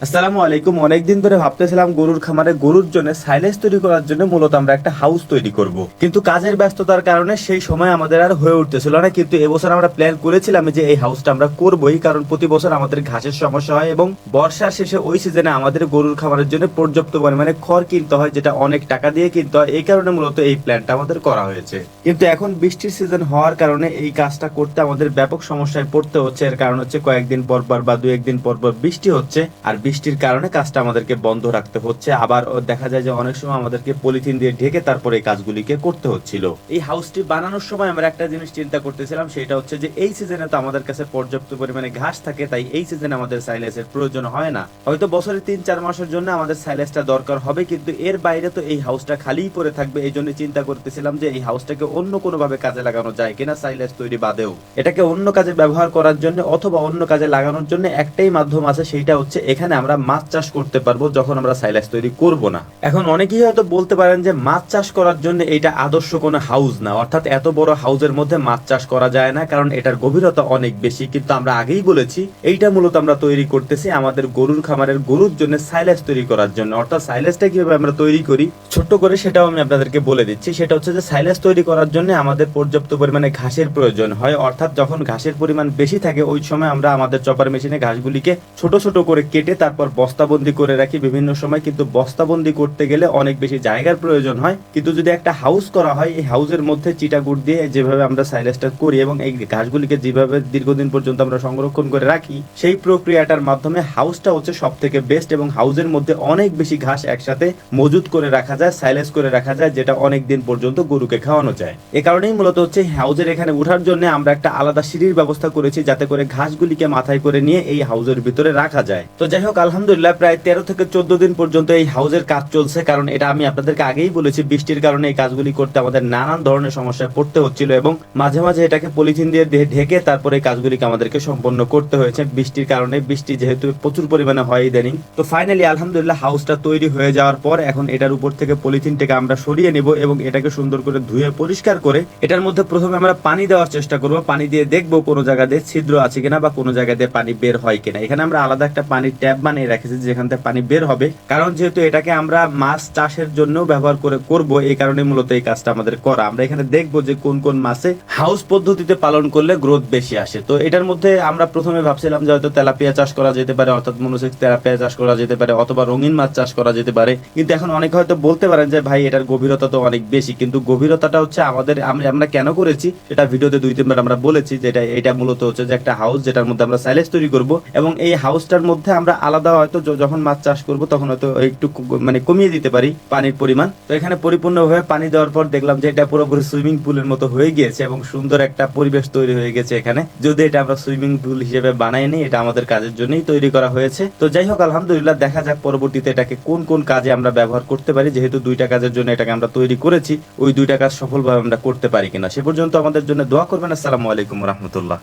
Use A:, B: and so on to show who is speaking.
A: আসসালামু আলাইকুম। অনেকদিন ধরে ভাবতেছিলাম গরুর খামারে গরুর জন্য সাইলেজ তৈরি করার জন্য মূলত আমরা একটা হাউস তৈরি করব, কিন্তু কাজের ব্যস্ততার কারণে সেই সময় আমাদের আর হয়ে উঠতেছিল না। কিন্তু এবছর আমরা প্ল্যান করেছিলাম যে এই হাউসটা আমরা করবই, কারণ প্রতি বছর আমাদের ঘাসের সমস্যা হয় এবং বর্ষার শেষে ওই সিজনে আমাদের গরুর খামারের জন্য পর্যাপ্ত পরিমাণে খড় কিনতে হয়, যেটা অনেক টাকা দিয়ে কিনতে হয়। এই কারণে মূলত এই প্ল্যানটা আমাদের করা হয়েছে। কিন্তু এখন বৃষ্টির সিজন হওয়ার কারণে এই কাজটা করতে আমাদের ব্যাপক সমস্যায় পড়তে হচ্ছে। এর কারণ হচ্ছে কয়েকদিন পর পর বা দু একদিন পর পর বৃষ্টি হচ্ছে, আর বৃষ্টির কারণে কাজটা আমাদেরকে বন্ধ রাখতে হচ্ছে। আবার দেখা যায় যে অনেক সময় আমাদেরকে পলিথিন দিয়ে ঢেকে তারপরে এই কাজগুলিকে করতে হচ্ছিল। এই হাউসটি বানানোর সময় আমরা একটা জিনিস চিন্তা করতেছিলাম, সেটা হচ্ছে যে এই সিজনে তো আমাদের কাছে পর্যাপ্ত পরিমাণে ঘাস থাকে, তাই এই সিজনে আমাদের সাইলেজের প্রয়োজন হয় না। হয়তো বছরে 3-4 মাসের জন্য আমাদের সাইলেজটা দরকার হবে, কিন্তু এর বাইরে তো এই হাউসটা খালিই পড়ে থাকবে। এই জন্য চিন্তা করতেছিলাম যে এই হাউসটাকে অন্য কোনো ভাবে কাজে লাগানো যায় কিনা, সাইলেজ তৈরি বাদেও এটাকে অন্য কাজে ব্যবহার করার জন্য অথবা অন্য কাজে লাগানোর জন্য একটাই মাধ্যম আছে, সেইটা হচ্ছে এখানে আমরা মাছ চাষ করতে পারবো যখন আমরা সাইলেজ তৈরি করব না। এখন অনেকেই হয়তো বলতে পারেন যে মাছ চাষ করার জন্য এটা আদর্শ কোনো হাউস না, অর্থাৎ এত বড় হাউসের মধ্যে মাছ চাষ করা যায় না, কারণ এটার গভীরতা অনেক বেশি। কিন্তু আমরা আগেই বলেছি এইটা মূলত আমরা তৈরি করতেছি আমাদের গরুর খামারের গরুর জন্য সাইলেজ তৈরি করার জন্য। অর্থাৎ সাইলেজটা কিভাবে আমরা তৈরি করি ছোট্ট করে সেটাও আমি আপনাদেরকে বলে দিচ্ছি। সেটা হচ্ছে যে সাইলেজ তৈরি করার জন্য আমাদের পর্যাপ্ত পরিমাণে ঘাসের প্রয়োজন হয়, অর্থাৎ যখন ঘাসের পরিমাণ বেশি থাকে ওই সময় আমরা আমাদের চপার মেশিনে ঘাসগুলিকে ছোট ছোট করে কেটে তারপর বস্তাবন্দি করে রাখি বিভিন্ন সময়। কিন্তু বস্তাবন্দি করতে গেলে অনেক বেশি জায়গার প্রয়োজন হয়, কিন্তু যদি একটা হাউস করা হয় এই হাউসের মধ্যে চিটাগুড় দিয়ে যেভাবে আমরা সাইলেজটা করি এবং এই ঘাসগুলিকে যেভাবে দীর্ঘদিন পর্যন্ত আমরা সংরক্ষণ করে রাখি, সেই প্রক্রিয়াটার মাধ্যমে হাউসটা হচ্ছে সব থেকে বেস্ট। এবং হাউসের মধ্যে অনেক বেশি ঘাস একসাথে মজুত করে রাখা যায়, সাইলেজ করে রাখা যায়, যেটা অনেক দিন পর্যন্ত গরুকে খাওয়ানো যায়। এ কারণেই মূলত হচ্ছে হাউসের এখানে উঠার জন্য আমরা একটা আলাদা সিঁড়ির ব্যবস্থা করেছি, যাতে করে ঘাসগুলিকে মাথায় করে নিয়ে এই হাউসের ভিতরে রাখা যায়। তো যাই হোক, আলহামদুলিল্লাহ প্রায় 13 থেকে 14 দিন পর্যন্ত এই হাউসের কাজ চলছে। কারণ এটা আমি আপনাদেরকে আগেই বলেছি, বৃষ্টির কারণে এই কাজগুলি করতে আমাদের নানান ধরনের সমস্যায় পড়তে হচ্ছিল এবং মাঝে মাঝে এটাকে পলিথিন দিয়ে ঢেকে তারপরে এই কাজগুলিকে আমাদেরকে সম্পন্ন করতে হয়েছে বৃষ্টির কারণে। বৃষ্টি যেহেতু প্রচুর পরিমাণে হয় ইদানিং, তো ফাইনালি আলহামদুলিল্লাহ হাউসটা তৈরি হয়ে যাওয়ার পর এখন এটার উপর থেকে পলিথিনটাকে আমরা সরিয়ে নিব এবং এটাকে সুন্দর করে ধুয়ে পরিষ্কার করে এটার মধ্যে প্রথমে আমরা পানি দেওয়ার চেষ্টা করব। পানি দিয়ে দেখবো কোনো জায়গা দিয়ে ছিদ্র আছে কিনা বা কোনো জায়গা দিয়ে পানি বের হয় কিনা। এখানে আমরা আলাদা একটা পানির ট্যাপ বানিয়ে রেখেছি যেখান থেকে পানি বের হবে, কারণ যেহেতু এটাকে আমরা মাছ চাষের জন্য ব্যবহার করে করব, এই কারণে মূলত এই কাজটা আমাদের করা। আমরা এখানে দেখবো যে কোন কোন মাছে হাউস পদ্ধতিতে পালন করলে গ্রোথ বেশি আসে। তো এটার মধ্যে আমরা প্রথমে ভাবছিলাম যে হয়তো তেলাপিয়া চাষ করা যেতে পারে, অর্থাৎ মনোসেক্স তেলাপিয়া চাষ করা যেতে পারে, অথবা রঙিন মাছ চাষ করা যেতে পারে। কিন্তু এখন অনেকে হয়তো বলতে পারেন যে ভাই এটার গভীরতা তো অনেক বেশি, কিন্তু গভীরতাটা হচ্ছে আমাদের আমরা কেন করেছি সেটা ভিডিওতে 2-3 বার আমরা বলেছি, যে এটা মূলত হচ্ছে যে একটা হাউস যেটার মধ্যে আমরা সাইলেজ তৈরি করব এবং এই হাউসটার মধ্যে আমরা আলাদা হয়তো যখন মাছ চাষ করব তখন হয়তো একটু মানে কমিয়ে দিতে পারি পানির পরিমাণ। তো এখানে পরিপূর্ণভাবে পানি দেওয়ার পর দেখলাম যে এটা পুরোপুরি সুইমিং পুলের মতো হয়ে গিয়েছে এবং সুন্দর একটা পরিবেশ তৈরি হয়ে গেছে এখানে। যদি এটা আমরা সুইমিং পুল হিসেবে বানাইনি, এটা আমাদের কাজের জন্যই তৈরি করা হয়েছে। তো যাই হোক, আলহামদুলিল্লাহ দেখা যাক পরবর্তীতে এটাকে কোন কোন কাজে আমরা ব্যবহার করতে পারি। যেহেতু 2টা কাজের জন্য এটাকে আমরা তৈরি করেছি, ওই 2টা কাজ সফলভাবে আমরা করতে পারি কিনা। সে পর্যন্ত আমাদের জন্য দোয়া করবেন। আসসালামু আলাইকুম রহমতুল্লাহ।